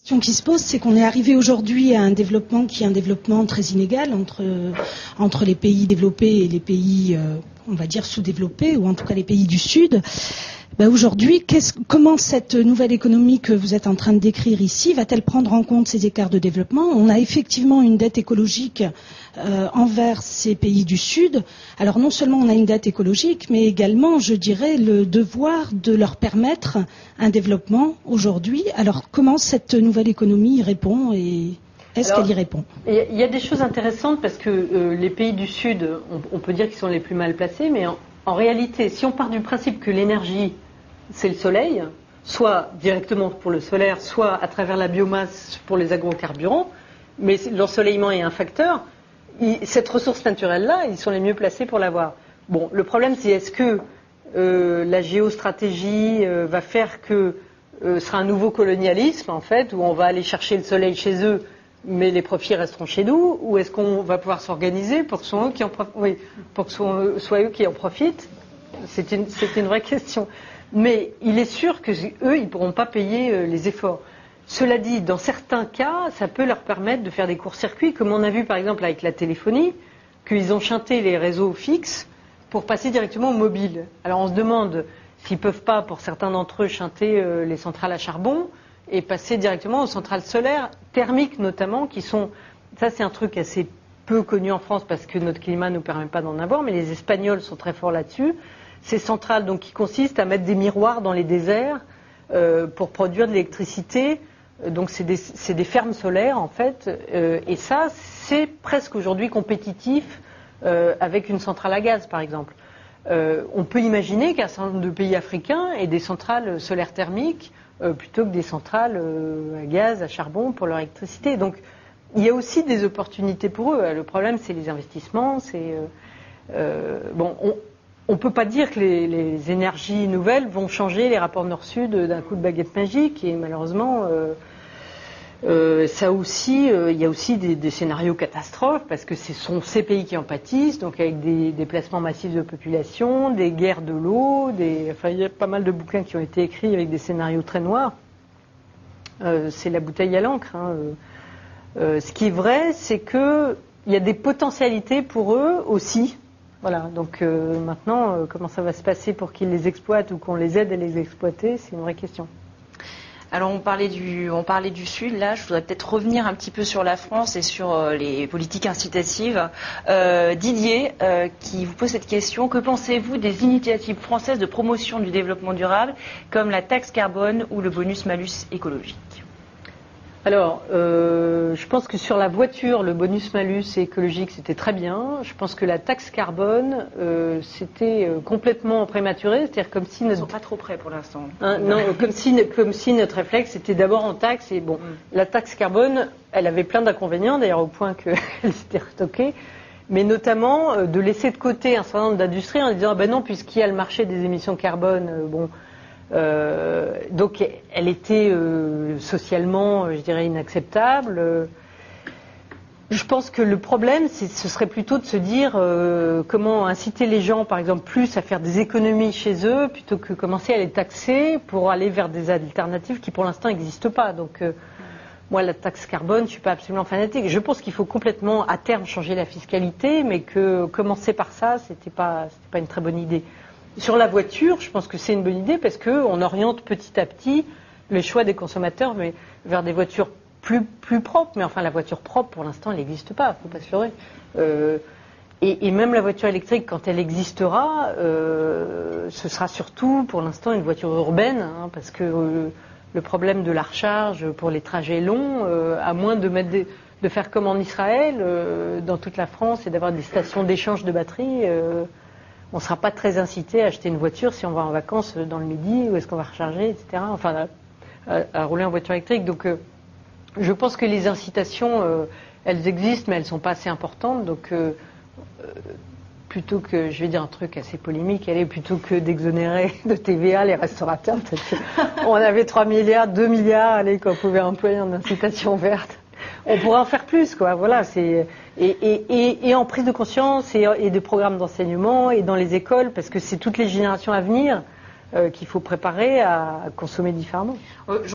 La question qui se pose, c'est qu'on est arrivé aujourd'hui à un développement qui est un développement très inégal entre les pays développés et les pays, on va dire, sous-développés, ou en tout cas les pays du Sud. Aujourd'hui, comment cette nouvelle économie que vous êtes en train de décrire ici va-t-elle prendre en compte ces écarts de développement? On a effectivement une dette écologique envers ces pays du Sud. Alors non seulement on a une dette écologique, mais également, je dirais, le devoir de leur permettre un développement aujourd'hui. Alors comment cette nouvelle économie y répond et est-ce qu'elle y répond? Il y a des choses intéressantes parce que les pays du Sud, on peut dire qu'ils sont les plus mal placés, mais en réalité, si on part du principe que l'énergie, c'est le soleil, soit directement pour le solaire, soit à travers la biomasse pour les agrocarburants, mais l'ensoleillement est un facteur, cette ressource naturelle-là, ils sont les mieux placés pour l'avoir. Bon, le problème, c'est est-ce que la géostratégie va faire que ce sera un nouveau colonialisme, en fait, où on va aller chercher le soleil chez eux, mais les profits resteront chez nous, ou est-ce qu'on va pouvoir s'organiser pour que ce soit eux qui en profitent? C'est une vraie question. Mais il est sûr que eux, ils ne pourront pas payer les efforts. Cela dit, dans certains cas, ça peut leur permettre de faire des courts-circuits, comme on a vu par exemple avec la téléphonie, qu'ils ont shunté les réseaux fixes pour passer directement au mobile. Alors on se demande s'ils ne peuvent pas, pour certains d'entre eux, shunter les centrales à charbon et passer directement aux centrales solaires, thermiques notamment, qui sont... Ça c'est un truc assez peu connu en France parce que notre climat ne nous permet pas d'en avoir, mais les Espagnols sont très forts là-dessus. Ces centrales donc, qui consistent à mettre des miroirs dans les déserts pour produire de l'électricité. Donc c'est des fermes solaires en fait. Et ça, c'est presque aujourd'hui compétitif avec une centrale à gaz par exemple. On peut imaginer qu'un certain nombre de pays africains aient des centrales solaires thermiques plutôt que des centrales à gaz, à charbon pour leur électricité. Donc il y a aussi des opportunités pour eux. Le problème, c'est les investissements. On ne peut pas dire que les énergies nouvelles vont changer les rapports nord-sud d'un coup de baguette magique. Et malheureusement, ça aussi, il y a aussi des scénarios catastrophes parce que ce sont ces pays qui en pâtissent, donc avec des déplacements massifs de population, des guerres de l'eau, il y a pas mal de bouquins qui ont été écrits avec des scénarios très noirs. C'est la bouteille à l'encre. Ce qui est vrai, c'est qu'il y a des potentialités pour eux aussi. Voilà, donc maintenant, comment ça va se passer pour qu'ils les exploitent ou qu'on les aide à les exploiter, c'est une vraie question. Alors on parlait du Sud, là je voudrais peut-être revenir un petit peu sur la France et sur les politiques incitatives. Didier, qui vous pose cette question, que pensez-vous des initiatives françaises de promotion du développement durable, comme la taxe carbone ou le bonus-malus écologique? Alors, je pense que sur la voiture, le bonus-malus écologique, c'était très bien. Je pense que la taxe carbone, c'était complètement prématuré. C'est-à-dire comme si... Ils ne sont pas trop prêts pour l'instant. Non, comme si notre réflexe était d'abord en taxe. Et bon, la taxe carbone, elle avait plein d'inconvénients, d'ailleurs au point qu'elle s'était retoquée. Mais notamment de laisser de côté un certain nombre d'industries en disant, ah ben non, puisqu'il y a le marché des émissions carbone, donc elle était socialement, je dirais, inacceptable. Je pense que le problème, ce serait plutôt de se dire comment inciter les gens, par exemple, plus à faire des économies chez eux, plutôt que commencer à les taxer pour aller vers des alternatives qui, pour l'instant, n'existent pas. Donc, moi, la taxe carbone, je ne suis pas absolument fanatique. Je pense qu'il faut complètement, à terme, changer la fiscalité, mais que commencer par ça, c'était pas une très bonne idée. Sur la voiture, je pense que c'est une bonne idée parce qu'on oriente petit à petit le choix des consommateurs vers des voitures plus propres. Mais enfin, la voiture propre, pour l'instant, elle n'existe pas, il ne faut pas se leurrer. Et même la voiture électrique, quand elle existera, ce sera surtout, pour l'instant, une voiture urbaine, parce que le problème de la recharge pour les trajets longs, à moins de faire comme en Israël, dans toute la France, et d'avoir des stations d'échange de batteries... on ne sera pas très incité à acheter une voiture si on va en vacances dans le midi, où est-ce qu'on va recharger, etc. Enfin, à rouler en voiture électrique. Donc, je pense que les incitations, elles existent, mais elles ne sont pas assez importantes. Donc, plutôt que, je vais dire un truc assez polémique, plutôt que d'exonérer de TVA les restaurateurs, peut-être qu'on avait 3 milliards, 2 milliards, qu'on pouvait employer en incitation verte. On pourrait en faire plus, quoi. Voilà, et en prise de conscience et de programmes d'enseignement et dans les écoles, parce que c'est toutes les générations à venir qu'il faut préparer à consommer différemment.